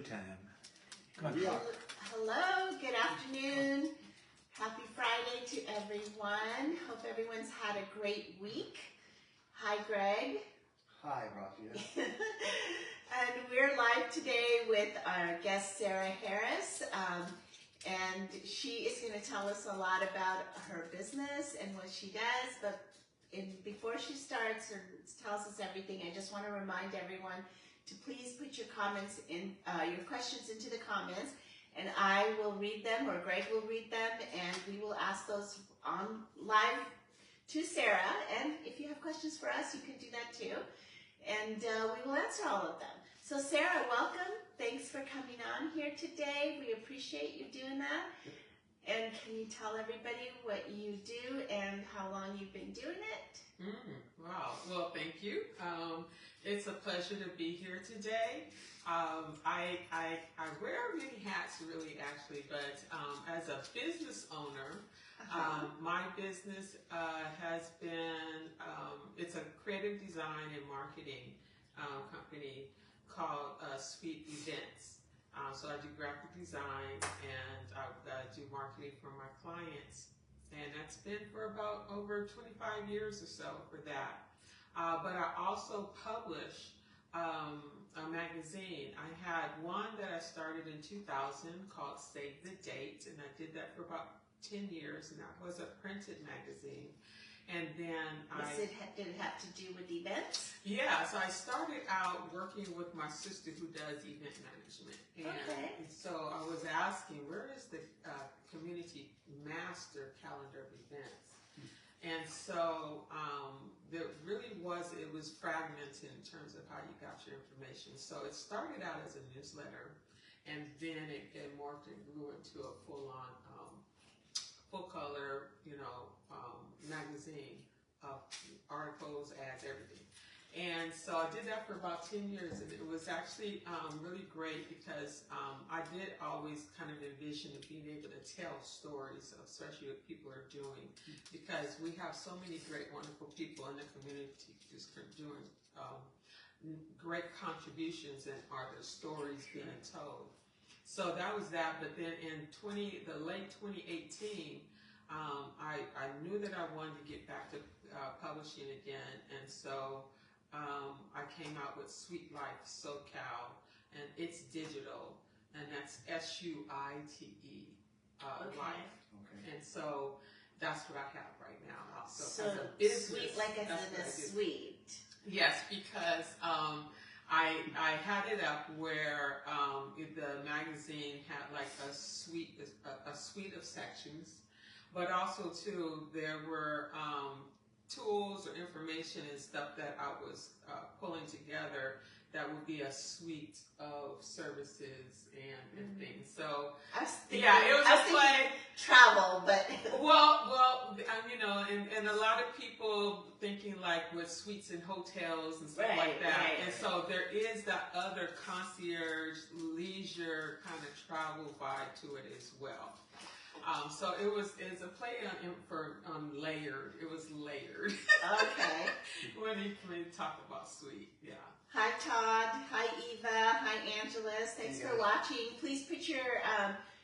Time. Come on. Hello, good afternoon. Happy Friday to everyone. Hope everyone's had a great week. Hi, Greg. Hi, Rafi. And we're live today with our guest, Sarah Harris. And she is going to tell us a lot about her business and what she does. But before she starts or tells us everything, I just want to remind everyone to please put your comments in, your questions into the comments, and I will read them, or Greg will read them, and we will ask those on live to Sarah. And if you have questions for us, you can do that too, and we will answer all of them. So Sarah, welcome. Thanks for coming on here today. We appreciate you doing that. And can you tell everybody what you do and how long you've been doing it? Wow. Well, thank you. It's a pleasure to be here today. I wear many hats, really, actually, but as a business owner, my business has been, it's a creative design and marketing company called Sweet Events. So I do graphic design and I do marketing for my clients. And that's been for about over 25 years or so for that. But I also publish a magazine. I had one that I started in 2000 called Save the Date, and I did that for about 10 years, and that was a printed magazine. And then did it have to do with events? Yeah, so I started out working with my sister who does event management. And so I was asking, where is the community master calendar of events? And so there really was, it was fragmented in terms of how you got your information. So it started out as a newsletter, and then it morphed and grew into a full-on, full-color, magazine of articles, ads, everything. And so I did that for about 10 years, and it was actually really great because I did always kind of envision being able to tell stories, especially what people are doing, because we have so many great, wonderful people in the community just doing great contributions, and are their stories being told. So that was that, but then in the late 2018, I knew that I wanted to get back to publishing again, and so I came out with Sweet Life SoCal, and it's digital, and that's SUITE Life. Okay. And so that's what I have right now. Also, so as a business, sweet, like as in a sweet. Yes, because I had it up where the magazine had like a suite of sections. But also, too, there were tools or information and stuff that I was pulling together that would be a suite of services and things. So, I was thinking, it was just like travel, but well, and a lot of people thinking like with suites and hotels and stuff like that. Right. And so there is that other concierge, leisure kind of travel vibe to it as well. So it's a play on layered. It was layered. Okay. when you talk about sweet, yeah. Hi Todd, hi Eva, hi Angeles. Thanks for watching. Please put your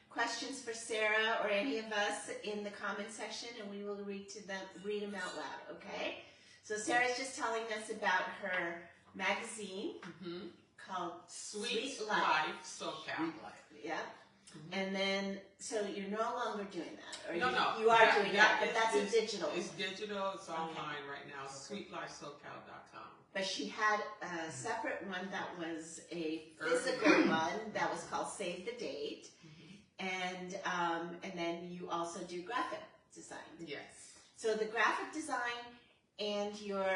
questions for Sarah or any of us in the comment section, and we will read them out loud. Okay. So Sarah's just telling us about her magazine called Sweet Life SoCal. Sweet Life. Yeah. And then, so you're no longer doing that, or no, you are doing that, but that's a digital. It's digital. It's online right now. SweetLifeSoCal.com. But she had a separate one that was a physical one that was called Save the Date, and then you also do graphic design. Yes. So the graphic design and your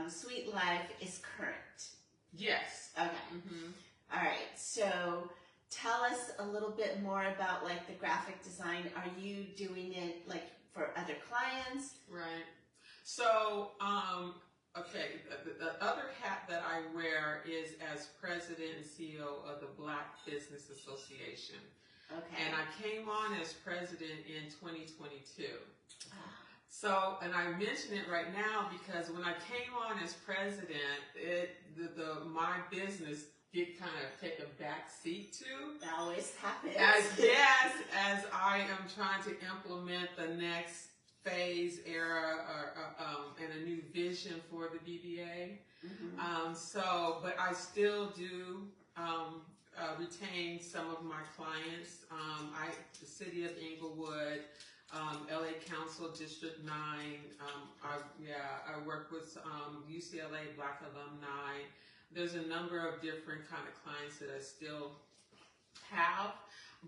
Sweet Life is current. Yes. Okay. All right. So tell us a little bit more about like the graphic design. Are you doing it like for other clients? Right. So, okay, the other hat that I wear is as president and CEO of the Black Business Association. Okay. And I came on as president in 2022. So, and I mention it right now because when I came on as president, my business take a back seat to. That always happens. As I am trying to implement the next phase era and a new vision for the BBA. But I still do retain some of my clients. The City of Inglewood, LA Council District 9. I work with UCLA Black alumni. There's a number of different kind of clients that I still have,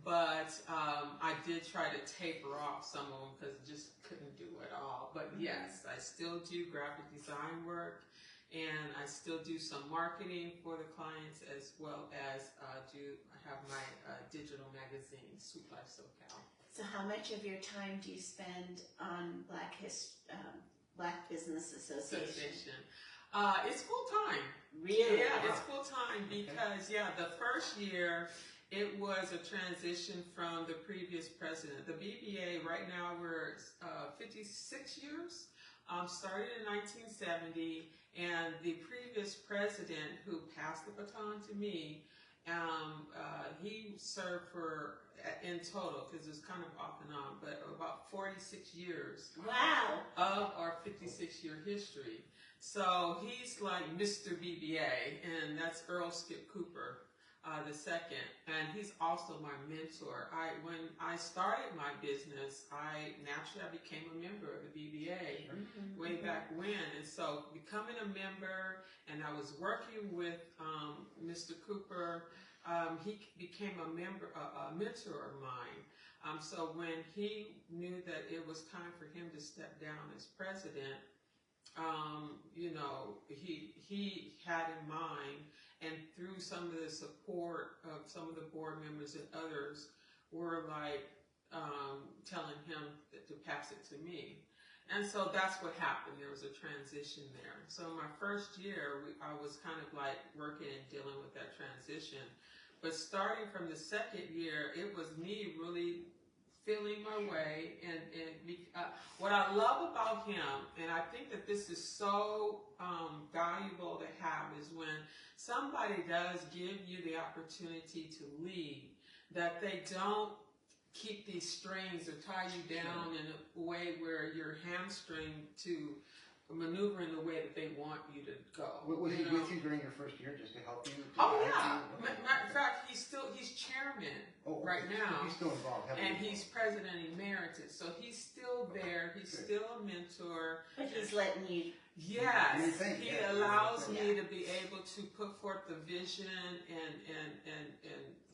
but I did try to taper off some of them because I just couldn't do it all. But yes, I still do graphic design work, and I still do some marketing for the clients, as well as I have my digital magazine, Sweet Life SoCal. So how much of your time do you spend on Black Business Association? It's full time. Really? Yeah, it's full time because the first year it was a transition from the previous president. The BBA right now we're 56 years. Started in 1970, and the previous president who passed the baton to me, he served for, in total, because it's kind of off and on, but about 46 years. Wow. Of our 56-year history. So he's like Mr. BBA, and that's Earl Skip Cooper, the second, and he's also my mentor. When I started my business, I became a member of the BBA way back when, and so becoming a member, and I was working with Mr. Cooper. He became a mentor of mine. So when he knew that it was time for him to step down as president, he had in mind, and through some of the support of some of the board members and others, were like telling him to pass it to me. And so that's what happened. There was a transition there. So my first year, I was kind of like working and dealing with that transition. But starting from the second year, it was me really feeling my way, and what I love about him, and I think that this is so valuable to have, is when somebody does give you the opportunity to lead, that they don't keep these strings or tie you down in a way where you're hamstringed to maneuver in the way that they want you to go. Was he with you during your first year just to help you? Matter of fact, he's chairman right now. He's still involved. And he's president emeritus. So he's still there. He's still a mentor. But he's letting you. Yes. He allows me to be able to put forth the vision and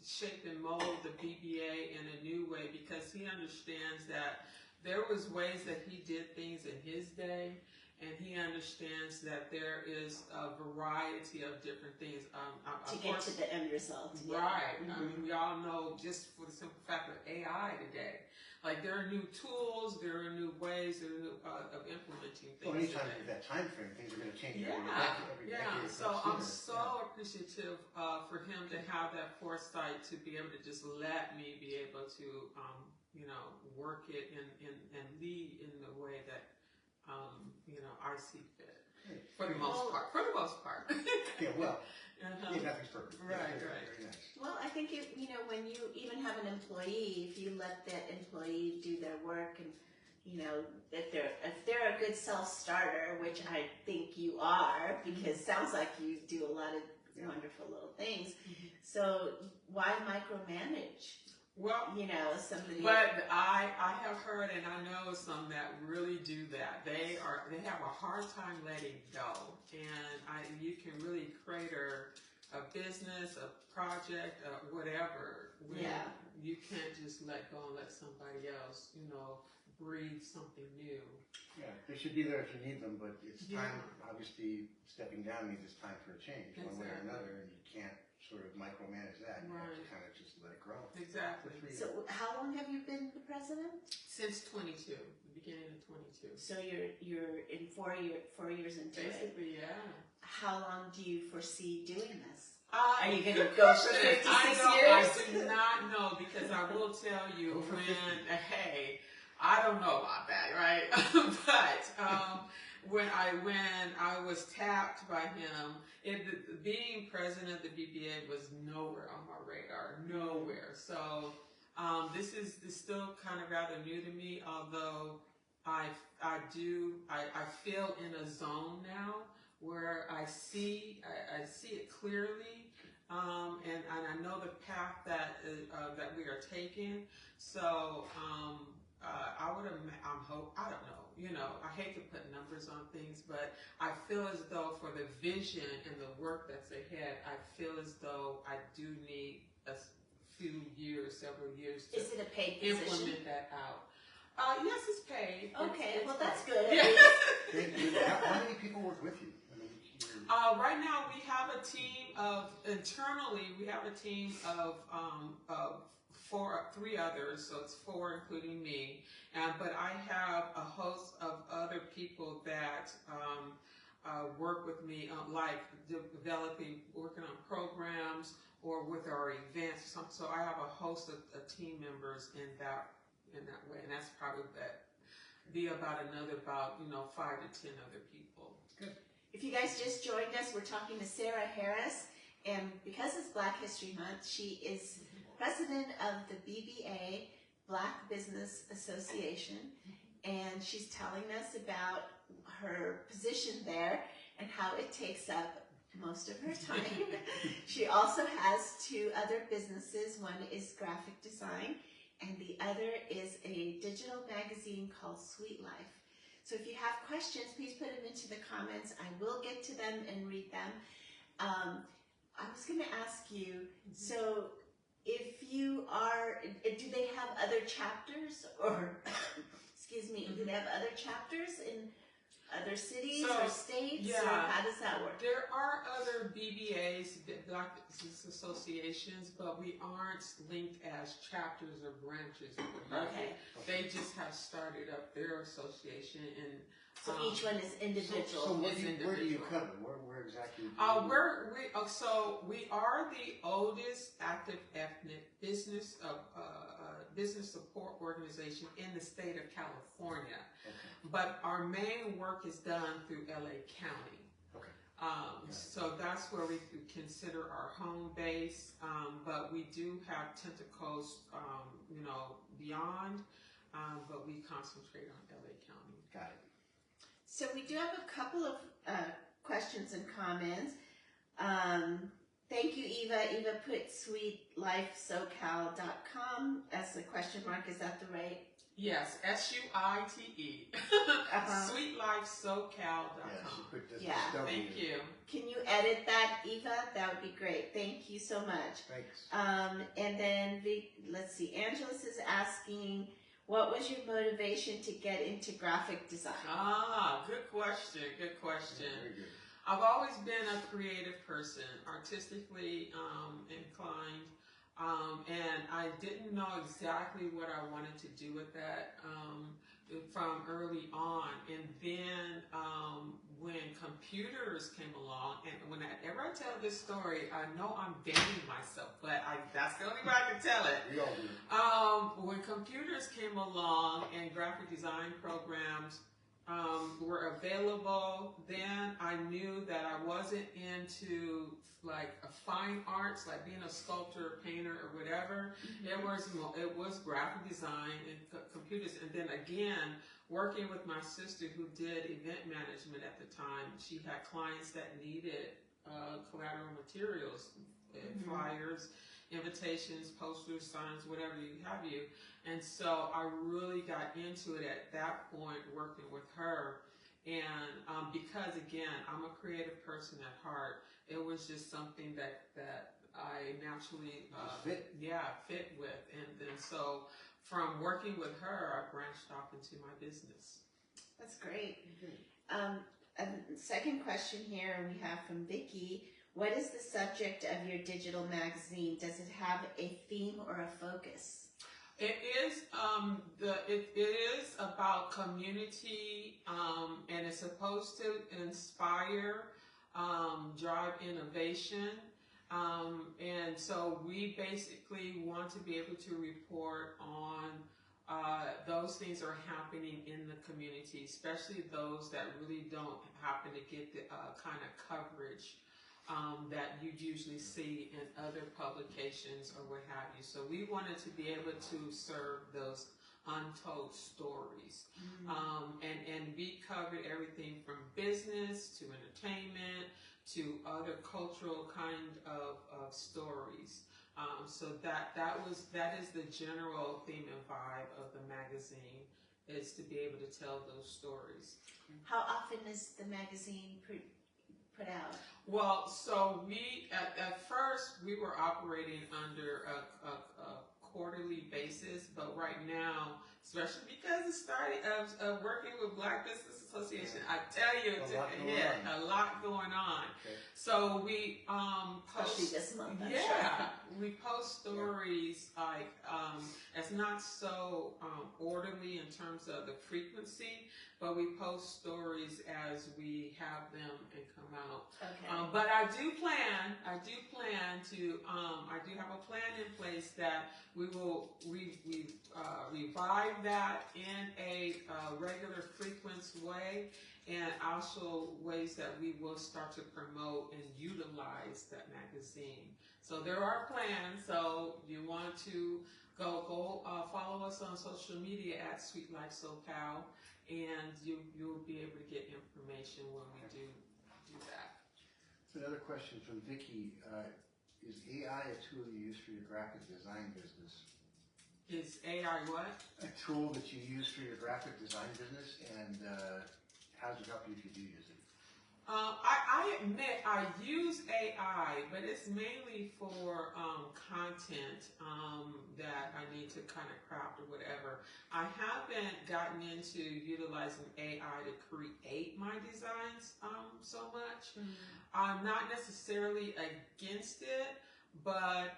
shape and mold the BBA in a new way, because he understands that there was ways that he did things in his day. And he understands that there is a variety of different things. To get to the end result. Right. I mean, we all know, just for the simple fact of AI today, like there are new tools, there are new ways of implementing things. Well, anytime with that time frame, things are going to change every decade. So I'm so appreciative for him to have that foresight to be able to just let me be able to, work it and lead in the way that I see fit. For the most part. Yeah, well, nothing's perfect. Right. Very nice. Well, I think when you even have an employee, if you let that employee do their work, and if they're a good self-starter, which I think you are, because it sounds like you do a lot of wonderful little things. So why micromanage? Well, somebody. But I have heard, and I know some that really do that. They have a hard time letting go, and you can really crater a business, a project, whatever. When you can't just let go and let somebody else, breathe something new. Yeah, they should be there if you need them, but it's time. Obviously, stepping down means it's time for a change, one way or another, and you can't sort of micromanage that. You have to kind of just let it grow. Exactly. So how long have you been the president? Since 22, the beginning of 22. So you're in 4 years into it. Basically, yeah. How long do you foresee doing this? Are you going to go for 56 years? I do not know, because I will tell you I don't know about that, right? But when I was tapped by him, being president of the BBA was nowhere on my radar, nowhere. So this is still kind of rather new to me, although I feel in a zone now where I see it clearly, and I know the path that we are taking. So I don't know. You know, I hate to put numbers on things, but I feel as though for the vision and the work that's ahead, I feel as though I do need a few years, several years to Is it a paid implement position? that out. Yes, it's paid. Okay, It's well paid. that's good. Yeah. How many people work with you? I mean, Right now we have a team of, internally, we have a team of three others, so it's 4 including me. But I have a host of other people that work with me, like working on programs or with our events. So I have a host of team members in that way, and that's probably be about 5 to 10 other people. good. If you guys just joined us, we're talking to Sarah Harris, and because it's Black History Month, she is president of the BBA, Black Business Association, and she's telling us about her position there and how it takes up most of her time. She also has 2 other businesses. One is graphic design, and the other is a digital magazine called Sweet Life. So if you have questions, please put them into the comments. I will get to them and read them. I was going to ask you, so if you are, do they have other chapters, or, excuse me, do they have other chapters in other cities or states? Yeah. Or how does that work? There are other BBAs, Black Business Associations, but we aren't linked as chapters or branches. Okay. They just have started up their association, and So each one is individual. So where do you cover? Where exactly? We are the oldest active ethnic business business support organization in the state of California. Okay. But our main work is done through LA County. Okay. So that's where we consider our home base. But we do have tentacles, beyond. But we concentrate on LA County. Got it. So we do have a couple of questions and comments. Thank you, Eva. Eva put sweetlifesocal.com as a question mark. Is that the right? Yes, SUITE. Sweetlifesocal.com. Yeah, she put this Yeah. W. Thank you. Can you edit that, Eva? That would be great. Thank you so much. Thanks. And then, let's see, Angeles is asking, what was your motivation to get into graphic design? Good question. Good question. Very good. I've always been a creative person, artistically inclined, and I didn't know exactly what I wanted to do with that from early on. And then when computers came along, and whenever I tell this story, I know I'm dating myself, but that's the only way I can tell it. We all do. When computers came along and graphic design programs were available, then I knew that I wasn't into like fine arts, like being a sculptor, painter, or whatever. Mm-hmm. It was graphic design and computers, and then again working with my sister who did event management at the time. She had clients that needed collateral materials, flyers, invitations, posters, signs, whatever have you. And so I really got into it at that point, working with her. And because, again, I'm a creative person at heart, it was just something that I naturally fit with. And so from working with her, I branched off into my business. That's great. A second question here we have from Vicki. What is the subject of your digital magazine? Does it have a theme or a focus? It is it is about community, and it's supposed to inspire, drive innovation, and so we basically want to be able to report on those things are happening in the community, especially those that really don't happen to get the kind of coverage that you usually see in other publications or what have you. So we wanted to be able to serve those untold stories. And we covered everything from business to entertainment to other cultural kind of stories. So that is the general theme and vibe of the magazine, is to be able to tell those stories. How often is the magazine put out? Well, so we at first we were operating under a quarterly basis, but right now, especially because it started of working with Black Business Association, I tell you, a lot going on. Okay. So we post, especially this month, I'm yeah, sure. we post stories like it's not so orderly in terms of the frequency, but we post stories as we have them and come out. Okay. But I do plan to, I do have a plan in place that we will revive that in a regular frequent way, and also ways that we will start to promote and utilize that magazine. So there are plans. So you want to go follow us on social media at Sweet Life SoCal, and you'll be able to get information when we do that. Another question from Vicky. Is AI a tool you use for your graphic design business? Is AI what? A tool that you use for your graphic design business, and how does it help you if you do use it? I admit I use AI, but it's mainly for content that I need to kind of craft or whatever. I haven't gotten into utilizing AI to create my designs so much. I'm not necessarily against it, but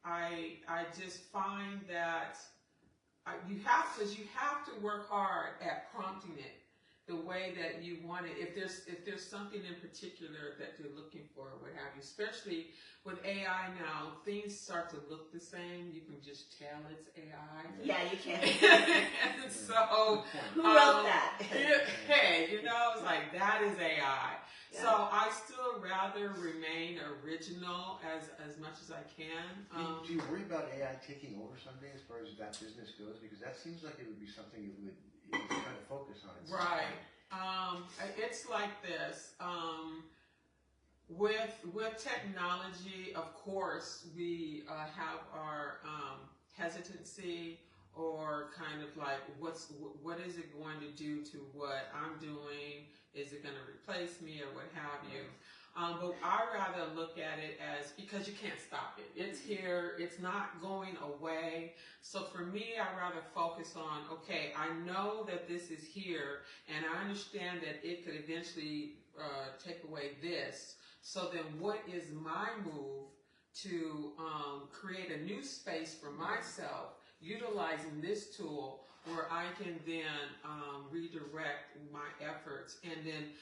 I just find that you have to work hard at prompting it the way that you want it. If there's something in particular that you're looking for, or what have you, especially with AI now, things start to look the same. You can just tell it's AI. Yeah, you can. And so who wrote that? Hey, it's like that is AI. Yeah. So I still rather remain original as much as I can. Do you worry about AI taking over someday as far as that business goes? Because that seems like it would be something you would kind of focus on. Right. It's like this. With technology, of course, we have our hesitancy, or kind of like what is it going to do to what I'm doing? Is it going to replace me, or what have you? But I rather look at it as, because you can't stop it. It's here. It's not going away. So for me, I rather focus on, okay, I know that this is here, and I understand that it could eventually take away this. So then what is my move to create a new space for myself, utilizing this tool, where I can then redirect my efforts. And then,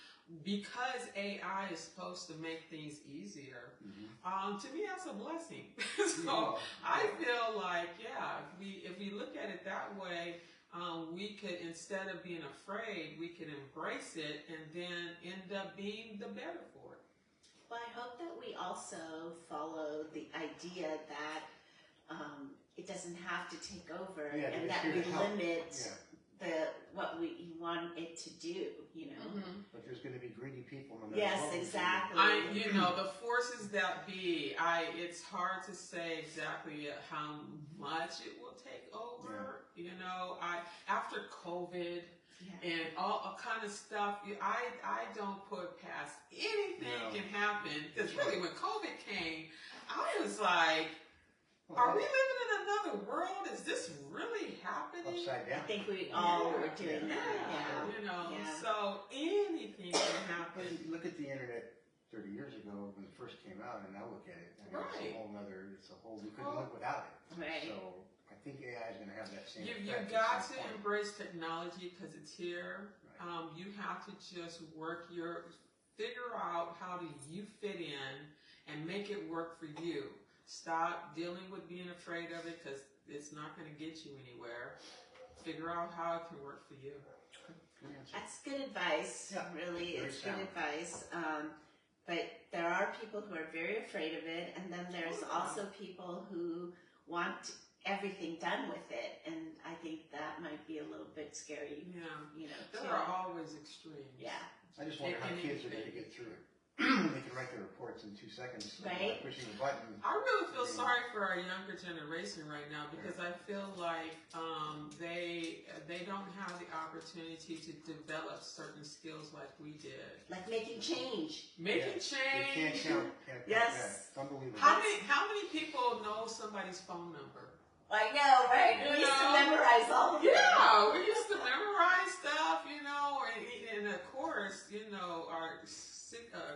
because AI is supposed to make things easier, to me that's a blessing. So I feel like, if we look at it that way, we could, instead of being afraid, we could embrace it and then end up being the better for it. Well, I hope that we also follow the idea that it doesn't have to take over, and that we limit what we want it to do, But there's going to be greedy people no matter Yes, what. exactly. The forces that be, it's hard to say exactly how much it will take over. After COVID and all kind of stuff, I don't put past anything can happen. Because really, when COVID came, I was like, are we living in another world? Is this really happening? Upside down. I think we all were doing that. So anything can happen. Look at the internet 30 years ago when it first came out, and now look at it. We couldn't live without it. Right. So I think AI is going to have that same effect. You've got to embrace technology because it's here. Right. You have to just figure out how do you fit in and make it work for you. Stop dealing with being afraid of it because it's not going to get you anywhere. Figure out how it can work for you. That's good advice. Yeah, really, very it's sound. good advice. But there are people who are very afraid of it, and then there's also people who want everything done with it, and I think that might be a little bit scary. Yeah, too. there are always extremes. Yeah. I just wonder how kids are going to get through it. They can write their reports in 2 seconds by pushing a button. I really feel sorry for our younger generation right now because I feel like they don't have the opportunity to develop certain skills like we did. Like making change. Making They change. can't count. Yes. It's unbelievable. How many people know somebody's phone number? I know, right? We used to memorize all of it. Yeah, we used to memorize stuff, and of course, our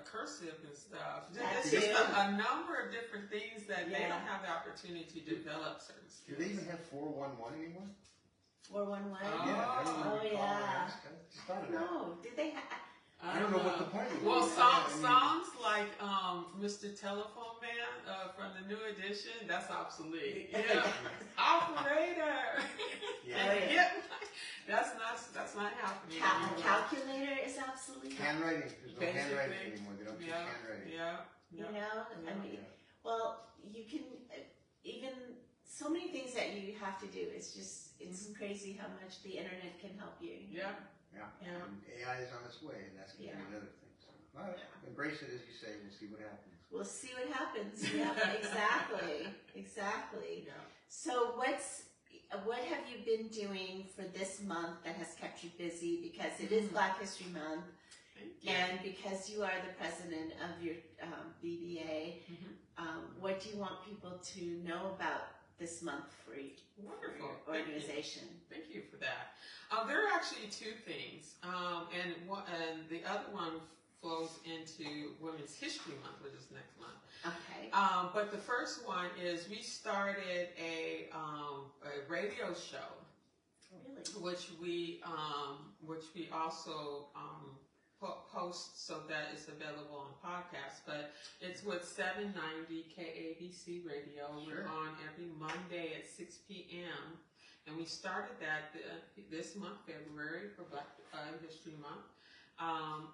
cursive and stuff. It's just a number of different things that they don't have the opportunity to develop certain skills. Do they even have 411 anymore? 411? Yeah. Yeah. Started that. No, did they have? I don't know what the point is. Well, songs like Mr. Telephone Man from the new edition, that's obsolete. Yeah. Operator. Yeah. That's not happening. A calculator is obsolete. Handwriting. There's no Basically. handwriting anymore. They don't teach handwriting. I mean, well, you can even so many things that you have to do. It's crazy how much the internet can help you. Yeah. And AI is on its way, and that's going to be another thing. So, all right, embrace it, as you say. We'll see what happens. We'll see what happens. Yeah, exactly. Yeah. So what have you been doing for this month that has kept you busy? Because it is Black History Month, and because you are the president of your BBA, what do you want people to know about this month for your organization? Thank you for that. There are actually two things, and the other one flows into Women's History Month, which is next month. Okay. But the first one is we started a radio show, which we also post so that it's available on podcasts. But it's with 790 KABC Radio. Sure. We're on every Monday at 6 p.m. And we started that this month, February, for Black History Month.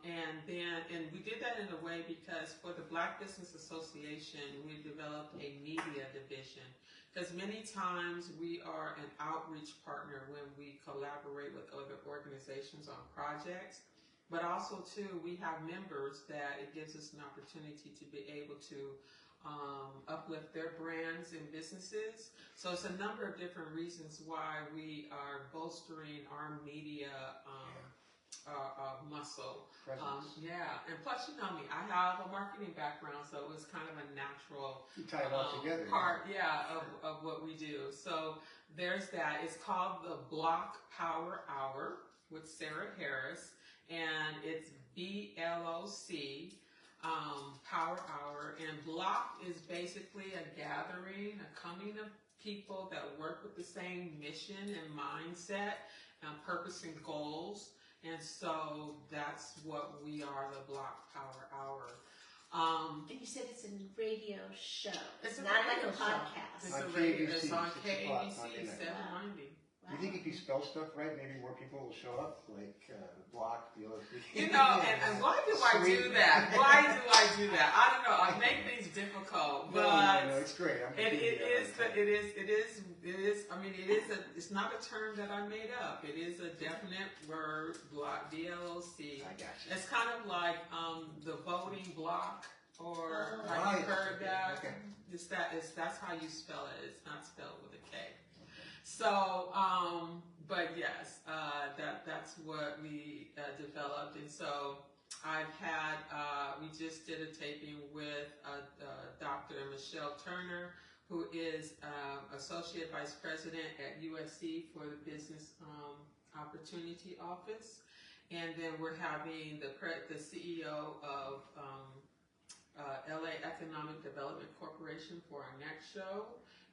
And we did that in a way because for the Black Business Association, we developed a media division. Because many times we are an outreach partner when we collaborate with other organizations on projects. But also, too, we have members that it gives us an opportunity to be able to uplift their brands and businesses. So it's a number of different reasons why we are bolstering our media muscle. And plus, you know me, I have a marketing background, so it was kind of a natural tie it all together. part, of what we do. So there's that. It's called the Block Power Hour with Sarah Harris, and it's BLOC. Power Hour, and Block is basically a gathering, a coming of people that work with the same mission and mindset, purpose and goals, and so that's what we are, the Block Power Hour. And you said it's a radio show. It's not like a radio show. podcast. It's On a radio. KABC, It's on 6 o'clock KABC, Monday night. 790. Do you think if you spell stuff right, maybe more people will show up? Like Block, BLOC? And why do I do that? Why do I do that? I don't know. I make things difficult, but no, it's great. It's not a term that I made up. It is a definite word. Block, BLOC. I got you. It's kind of like the voting block, or have you heard that? Okay. That's how you spell it. It's not spelled with a K. So, but yes, that's what we developed, and so I've had, we just did a taping with Dr. Michelle Turner, who is Associate Vice President at USC for the Business Opportunity Office, and then we're having the CEO of LA Economic Development Corporation for our next show.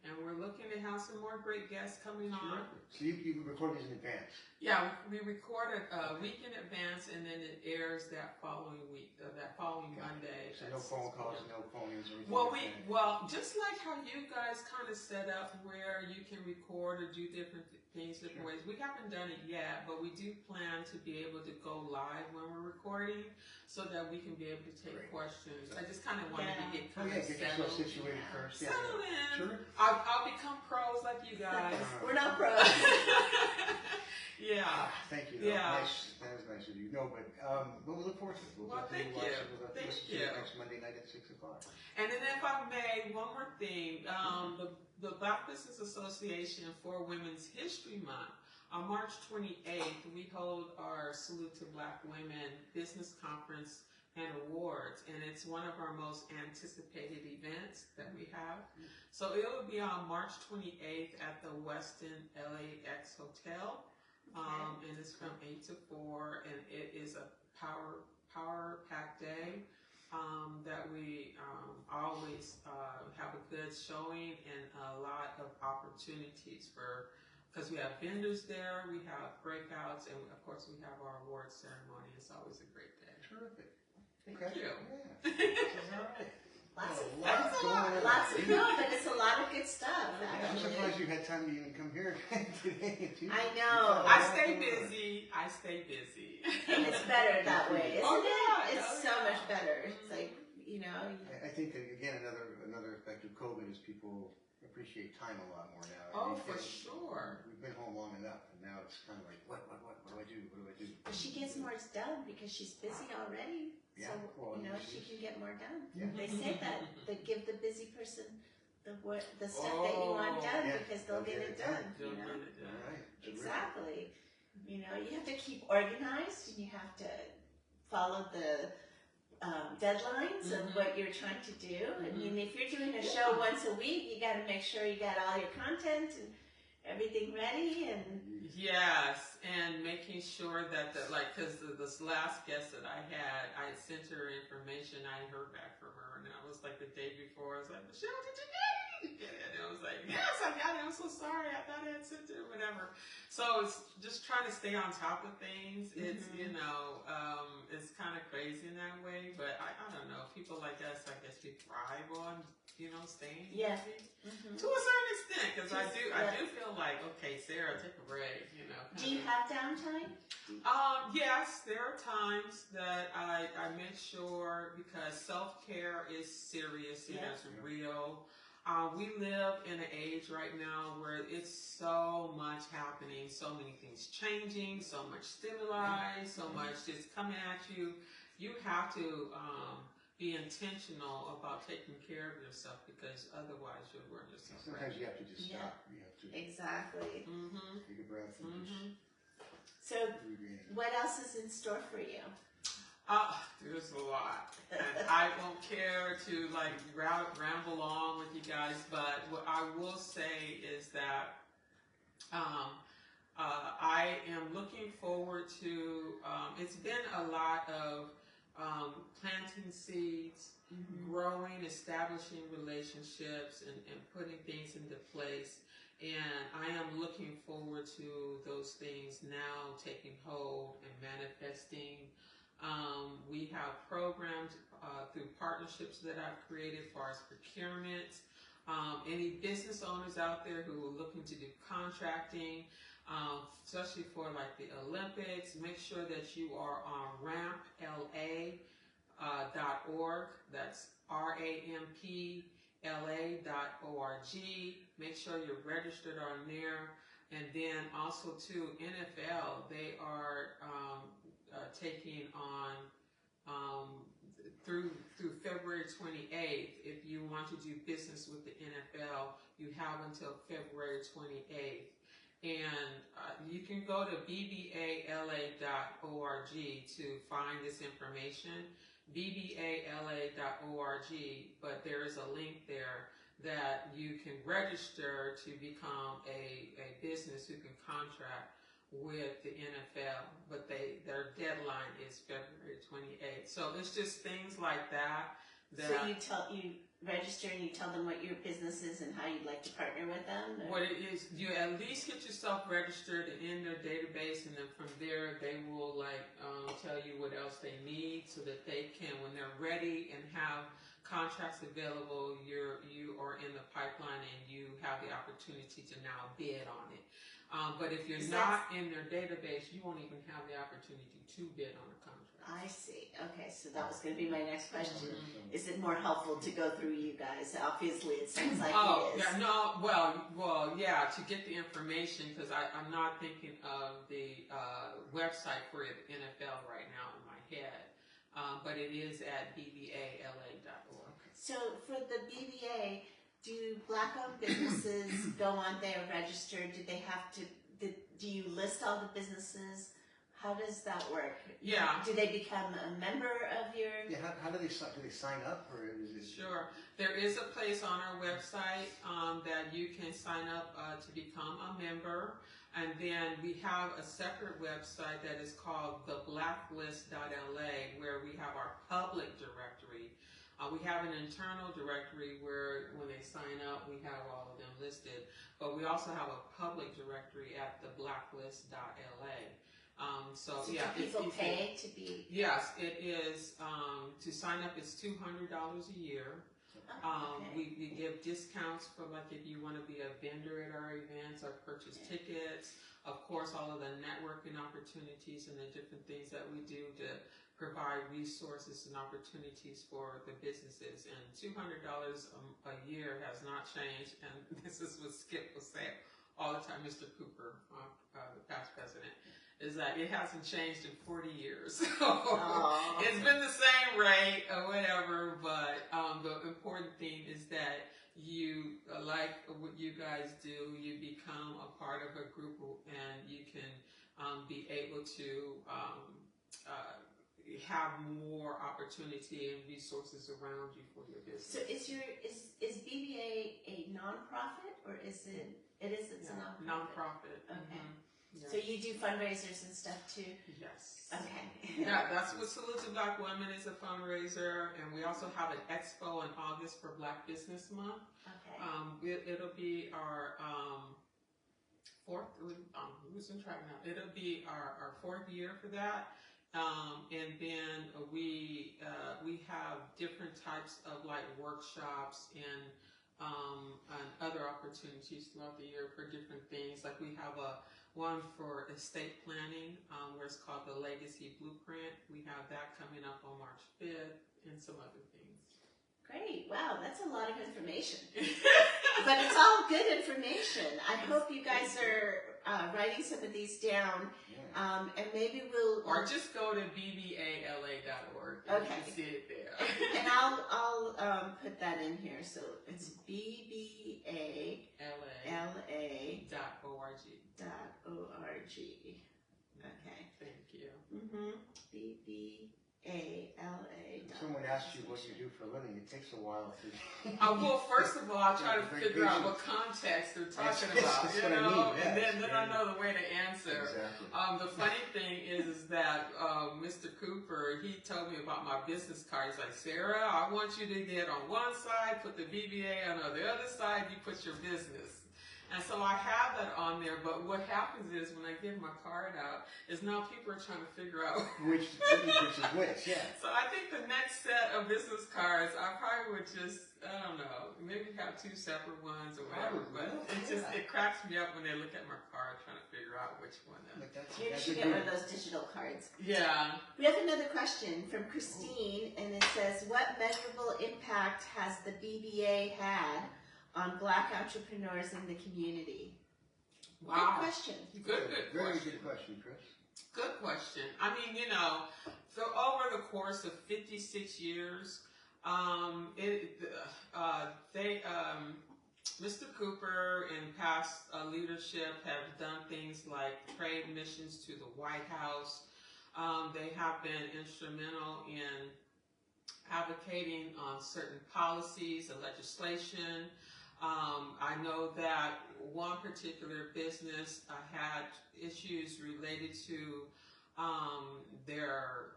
and we're looking to have some more great guests coming on. So you record these in advance? Yeah, we record it a week in advance, and then it airs that following week, that following Monday. So no phone calls, no phone-ins or anything? Well, just like how you guys kind of set up where you can record or do different things different ways. We haven't done it yet, but we do plan to be able to go live when we're recording so that we can be able to take questions. I just kind of wanted to get kind of get yourself situated first. Settled in. Sure. I'll become pros like you guys. We're not pros. Yeah. Thank you. Yeah. Nice. That was nice of you. No, but we'll look forward to it. Well, thank you. Thank you. Next Monday night at 6 o'clock. And then if I may, one more thing. The Black Business Association for Women's History Month, on March 28th, we hold our Salute to Black Women Business Conference and Awards, and it's one of our most anticipated events that we have. So it will be on March 28th at the Westin LAX Hotel, and it's from 8 to 4, and it is a power-packed day. That we always have a good showing and a lot of opportunities because we have vendors there, we have breakouts, and of course we have our award ceremony. It's always a great day. Terrific. Thank you. Lots of fun, but it's a lot of good stuff. I'm surprised you had time to even come here today. I know. I stay busy. And it's better that way, isn't it? It's so much better. It's like, I think that, again, another effect of COVID is people appreciate time a lot more now. Oh, for sure. We've been home long enough, and now it's kind of like, what do I do? What do I do? But she gets more done because she's busy already. Yeah, so, she can get more done. Yeah. They say that. They give the busy person the stuff that you want done because they'll get it done. Right. Exactly. You have to keep organized and you have to follow the deadlines of what you're trying to do. I mean, if you're doing a show once a week, you got to make sure you got all your content and everything ready. And yes, and making sure that because this last guest that I had, I sent her information. I heard back from her, and I was like the day before. I was like, Michelle, did you get it? And I was like, yes, I got it. I'm so sorry. I thought I had sent it or whatever. So it's just trying to stay on top of things. It's it's kind of crazy in that way, but I don't know. People like us, I guess, we thrive on staying busy to a certain extent. Because I do feel like, okay, Sarah, take a break. Do you have downtime? Yes, there are times that I make sure, because self-care is serious. It's real. We live in an age right now where it's so much happening, so many things changing, so much stimuli, so much just coming at you. You have to be intentional about taking care of yourself, because otherwise you'll run yourself. Sometimes you have to just stop. You have to exactly. Take a breath and just. So, what else is in store for you? There's a lot, and I won't care to ramble on with you guys, but what I will say is that I am looking forward to, it's been a lot of planting seeds, growing, establishing relationships, and putting things into place. And I am looking forward to those things now taking hold and manifesting. We have programs through partnerships that I've created as far as procurement. Any business owners out there who are looking to do contracting, especially for the Olympics, make sure that you are on rampla.org. That's rampla.org. Make sure you're registered on there. And then also too, NFL, they are taking on through February 28th. If you want to do business with the NFL, you have until February 28th. And you can go to bbala.org to find this information, bbala.org, but there is a link there that you can register to become a business who can contract with the NFL, but their deadline is February 28th. So it's just things like that. So register and you tell them what your business is and how you'd like to partner with them? What it is, you at least get yourself registered in their database, and then from there they will tell you what else they need so that they can, when they're ready and have contracts available, you are in the pipeline and you have the opportunity to now bid on it. But if you're not in their database, you won't even have the opportunity to bid on a contract. I see. Okay, so that was going to be my next question. Is it more helpful to go through you guys? Obviously, it sounds like it is. Yeah, no, well, yeah, to get the information, because I'm not thinking of the website for the NFL right now in my head, but it is at bbala.org. So for the BBA, do Black-owned businesses go on there, register? Do they have to? Do you list all the businesses? How does that work? Yeah. Do they become a member of your? Yeah. How do they sign up, or is it? Sure. There is a place on our website that you can sign up to become a member, and then we have a separate website that is called theblacklist.la, where we have our public directory. We have an internal directory where when they sign up, we have all of them listed, but we also have a public directory at theblacklist.la. So yeah, do people pay to be? Yes, it is. To sign up, it's $200 a year. Okay. We give discounts for if you want to be a vendor at our events or purchase tickets. Of course, all of the networking opportunities and the different things that we do to provide resources and opportunities for the businesses. And $200 a year has not changed. And this is what Skip will say all the time, Mr. Cooper, the past president, is that it hasn't changed in 40 years. So it's been the same rate or whatever, but the important thing is that you, like what you guys do, you become a part of a group and you can be able to have more opportunity and resources around you for your business. So is BBA a nonprofit, or is it? It's a nonprofit. Nonprofit. Okay. Mm-hmm. Yeah. So you do fundraisers and stuff too? Yes. Okay. Yeah, that's what Salute to Black Women is, a fundraiser, and we also have an expo in August for Black Business Month. Okay. It'll be our fourth. Losing track now. It'll be our fourth year for that, and then we have different types of workshops and other opportunities throughout the year for different things. Like we have one for estate planning, where it's called the Legacy Blueprint. We have that coming up on March 5th and some other things. Great. Wow, that's a lot of information. But it's all good information. I hope you guys are writing some of these down. And maybe we'll... Or just go to bbala.org and you can see it there. And I'll put that in here. So it's bbala.org. Okay. Thank you. bbala. Someone asks you what you do for a living, it takes a while to... Well, first of all, I try to figure out what context they're talking about, and then I know the way to answer. Exactly. The funny thing is that Mr. Cooper, he told me about my business card. He's like, Sarah, I want you to get on one side, put the BBA, and on the other side, you put your business. And so I have that on there, but what happens is when I give my card out, is now people are trying to figure out which is which, yeah. So I think the next set of business cards, I probably would just, I don't know, maybe have two separate ones or whatever, but it cracks me up when they look at my card trying to figure out which one. Maybe you should get one of those digital cards. Yeah. We have another question from Christine, and it says, what measurable impact has the BBA had on Black entrepreneurs in the community? Wow. Good question. Good Very question. good question, Chris. Good question. I mean, so over the course of 56 years, Mr. Cooper and past leadership have done things like trade missions to the White House. They have been instrumental in advocating on certain policies and legislation. I know that one particular business had issues related to their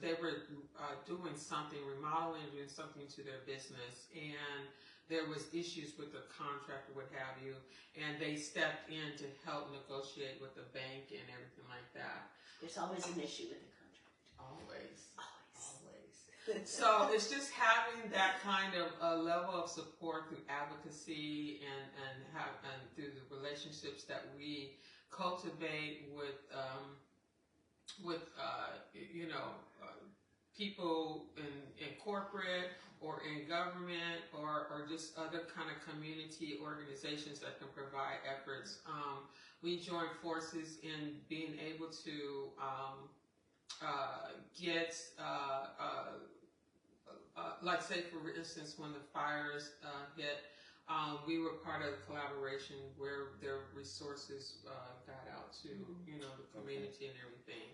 they were doing something, remodeling, doing something to their business, and there was issues with the contract or what have you, and they stepped in to help negotiate with the bank and everything like that. There's always an issue with the contract. Always. Always. So it's just having that kind of level of support through advocacy and through the relationships that we cultivate with people in corporate or in government or just other kind of community organizations that can provide efforts. We join forces in being able to get, like say for instance, when the fires hit, we were part of the collaboration where their resources got out to the community and everything.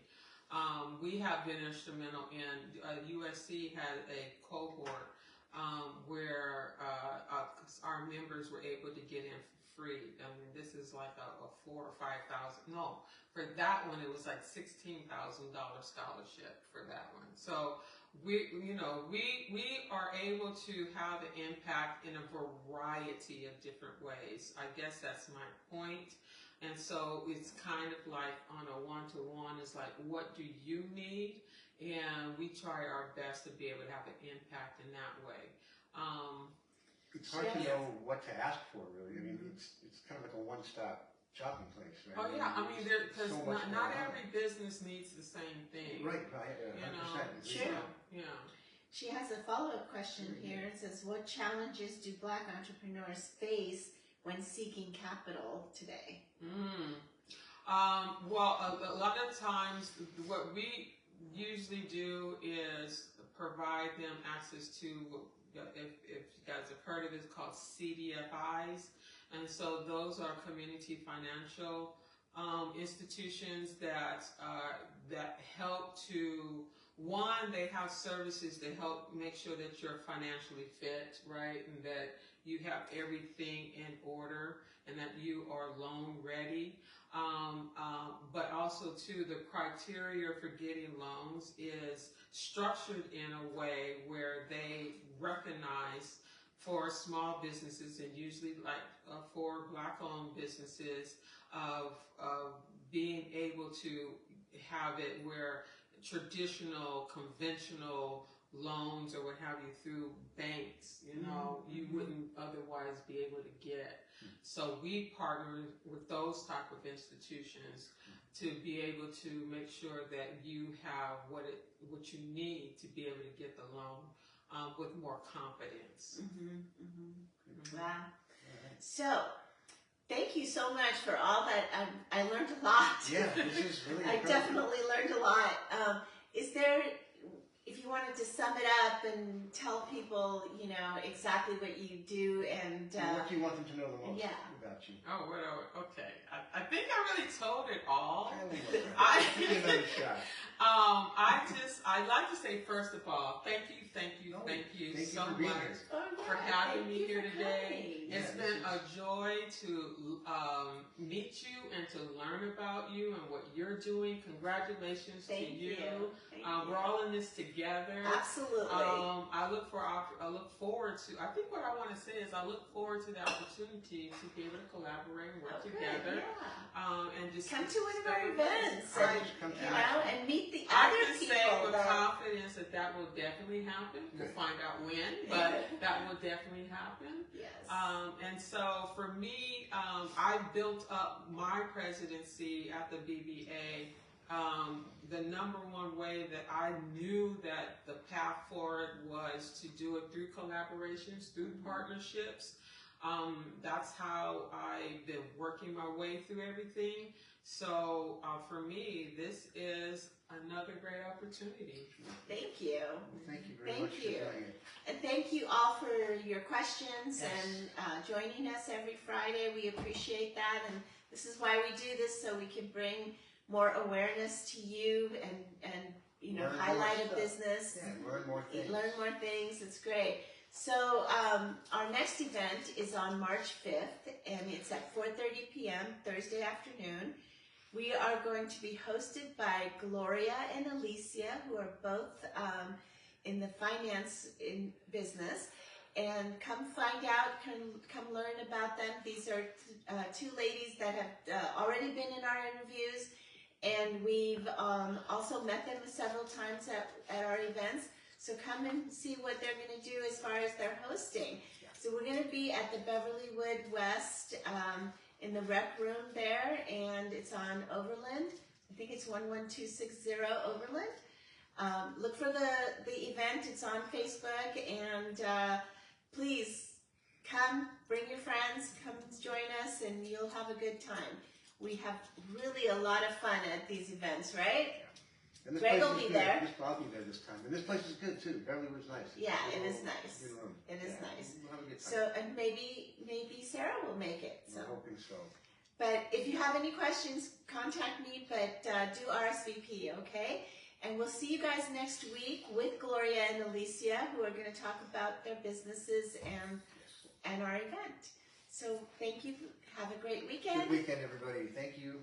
We have been instrumental in USC had a cohort where our members were able to get in for free. I mean, this is like a $4,000 or $5,000. No, for that one it was like $16,000 scholarship for that one. So we are able to have an impact in a variety of different ways. I guess that's my point. And so it's kind of like on a one-to-one, it's like, what do you need? And we try our best to be able to have an impact in that way. It's hard to know what to ask for, really. I mean, it's kind of like a one-stop shopping place, right? Oh yeah, I mean, because not every business needs the same thing. Right, 100%. Sure. Yeah. She has a follow-up question here. It says, what challenges do Black entrepreneurs face when seeking capital today? Well, a lot of times what we usually do is provide them access to, if you guys have heard of it, it's called CDFIs. And so those are community financial institutions that help to, one, they have services to help make sure that you're financially fit, right? And that you have everything in order and that you are loan ready. But also too, the criteria for getting loans is structured in a way where they recognize for small businesses and usually like for Black-owned businesses of being able to have it where traditional, conventional loans or what have you through banks, you wouldn't otherwise be able to get. So we partner with those type of institutions to be able to make sure that you have what you need to be able to get the loan with more confidence. Wow. So, thank you so much for all that. I learned a lot. Yeah, this is really I definitely learned a lot. Is there, if you wanted to sum it up and tell people, exactly what you do and... what do you want them to know the most about you? Oh, well, okay. I think I really told it all. Give me another shot. I'd like to say, first of all, thank you so much for having me here today. It's been a joy to meet you and to learn about you and what you're doing. Congratulations to you. We're all in this together. Absolutely. I look forward to, I think what I want to say is I look forward to the opportunity to be able to collaborate and work together. And just come to one of our events and meet the I other can people. say with confidence that will definitely happen. We'll find out when, but that will definitely happen. Yes. And so for me, I built up my presidency at the BBA. The number one way that I knew that the path forward was to do it through collaborations, through partnerships. That's how I've been working my way through everything. So for me, this is another great opportunity. Thank you. Thank you very much for doing it. And thank you all for your questions and joining us every Friday. We appreciate that. And this is why we do this, so we can bring more awareness to you and highlight a business. Yeah, learn more things. Learn more things. It's great. So our next event is on March 5th, and it's at 4:30 p.m. Thursday afternoon. We are going to be hosted by Gloria and Alicia, who are both in the finance business. And come find out, come learn about them. These are two ladies that have already been in our interviews, and we've also met them several times at our events. So come and see what they're going to do as far as their hosting. So we're going to be at the Beverlywood West in the rec room there, and it's on Overland. I think it's 11260 Overland. Look for the event. It's on Facebook, and please come, bring your friends, come join us, and you'll have a good time. We have really a lot of fun at these events, right? And this Greg place will is be good. there. I'll be there this time. And this place is good too. Beverlywood's nice. Yeah, it is nice. Good room. It is nice. We'll have a good time. So, and maybe Sarah will make it. So. I'm hoping so. But if you have any questions, contact me, but do RSVP, okay? And we'll see you guys next week with Gloria and Alicia, who are going to talk about their businesses and our event. So thank you. Have a great weekend. Good weekend, everybody. Thank you.